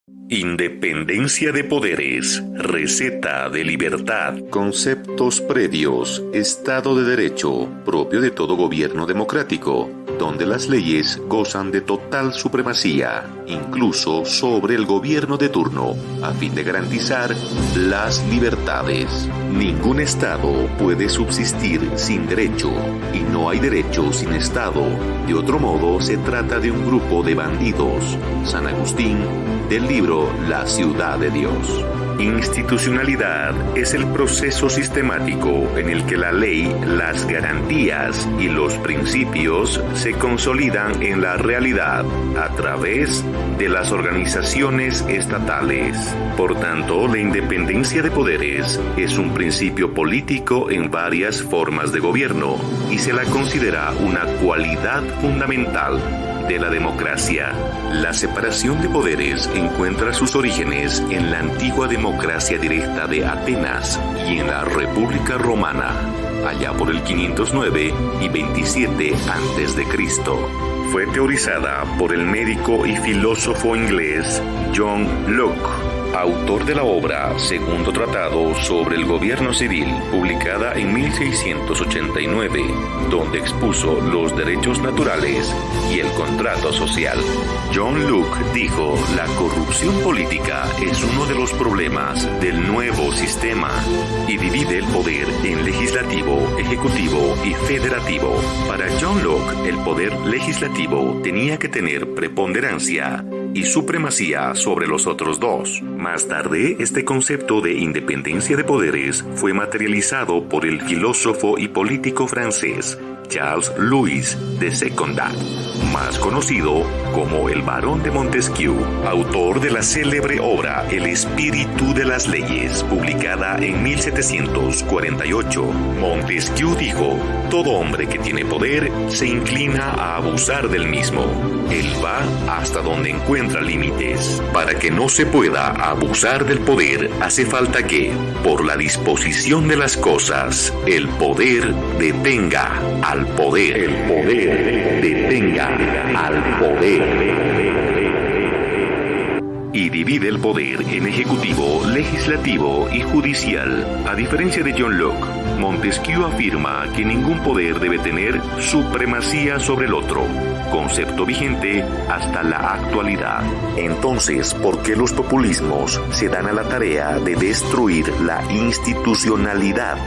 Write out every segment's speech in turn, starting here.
Independencia de poderes, receta de libertad, conceptos previos, Estado de Derecho, propio de todo gobierno democrático, donde las leyes gozan de total supremacía, incluso sobre el gobierno de turno, a fin de garantizar las libertades. Ningún Estado puede subsistir sin derecho, y no hay derecho sin Estado. De otro modo, se trata de un grupo de bandidos. San Agustín, del libro La Ciudad de Dios. Institucionalidad es el proceso sistemático en el que la ley, las garantías y los principios se consolidan en la realidad a través de las organizaciones estatales. Por tanto, la independencia de poderes es un principio político en varias formas de gobierno y se la considera una cualidad fundamental de la democracia. La separación de poderes encuentra sus orígenes en la antigua democracia directa de Atenas y en la República Romana, allá por el 509 y 27 a.C. Fue teorizada por el médico y filósofo inglés John Locke, autor de la obra Segundo Tratado sobre el Gobierno Civil, publicada en 1689, donde expuso los derechos naturales y el contrato social. John Locke dijo: la corrupción política es uno de los problemas del nuevo sistema y divide el poder en legislativo, ejecutivo y federativo. Para John Locke, el poder legislativo tenía que tener preponderancia y supremacía sobre los otros dos. Más tarde, este concepto de independencia de poderes fue materializado por el filósofo y político francés Charles Louis de Secondat, más conocido como el Barón de Montesquieu, autor de la célebre obra El espíritu de las leyes, publicada en 1748. Montesquieu dijo: todo hombre que tiene poder se inclina a abusar del mismo. Él va hasta donde encuentra límites. Para que no se pueda abusar del poder, hace falta que, por la disposición de las cosas, el poder detenga al poder. El poder detenga al poder. Y divide el poder en ejecutivo, legislativo y judicial. A diferencia de John Locke, Montesquieu afirma que ningún poder debe tener supremacía sobre el otro, concepto vigente hasta la actualidad. Entonces, ¿por qué los populismos se dan a la tarea de destruir la institucionalidad?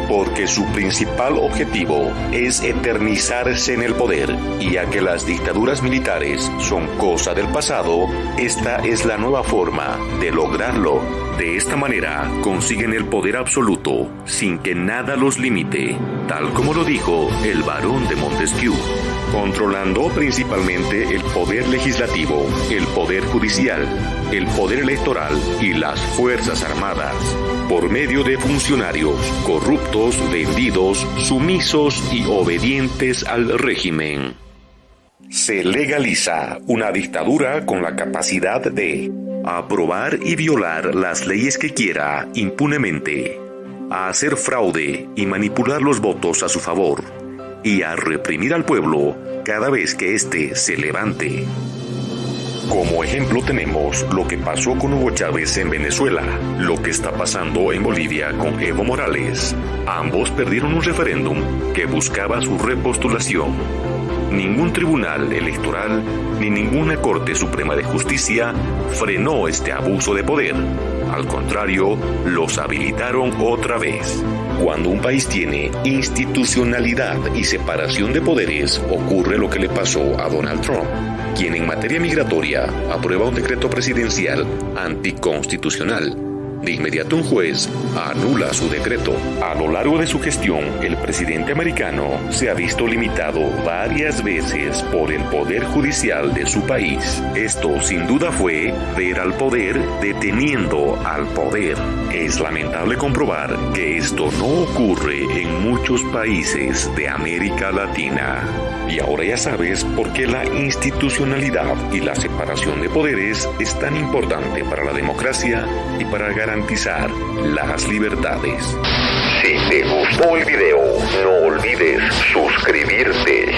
Porque su principal objetivo es eternizarse en el poder, y ya que las dictaduras militares son cosa del pasado, esta es la nueva forma de lograrlo. De esta manera consiguen el poder absoluto sin que nada los limite, tal como lo dijo el Barón de Montesquieu, controlando principalmente el poder legislativo, el poder judicial, el poder electoral y las fuerzas armadas, por medio de funcionarios corruptos, vendidos, sumisos y obedientes al régimen. Se legaliza una dictadura con la capacidad de aprobar y violar las leyes que quiera impunemente, a hacer fraude y manipular los votos a su favor, y a reprimir al pueblo cada vez que éste se levante. Como ejemplo tenemos lo que pasó con Hugo Chávez en Venezuela, lo que está pasando en Bolivia con Evo Morales. Ambos perdieron un referéndum que buscaba su repostulación. Ningún tribunal electoral ni ninguna Corte Suprema de Justicia frenó este abuso de poder. Al contrario, los habilitaron otra vez. Cuando un país tiene institucionalidad y separación de poderes, ocurre lo que le pasó a Donald Trump, quien en materia migratoria aprueba un decreto presidencial anticonstitucional. De inmediato un juez anula su decreto. A lo largo de su gestión, el presidente americano se ha visto limitado varias veces por el poder judicial de su país. Esto sin duda fue ver al poder deteniendo al poder. Es lamentable comprobar que esto no ocurre en muchos países de América Latina. Y ahora ya sabes por qué la institucionalidad y la separación de poderes es tan importante para la democracia y para garantizar las libertades. Si te gustó el video, no olvides suscribirte.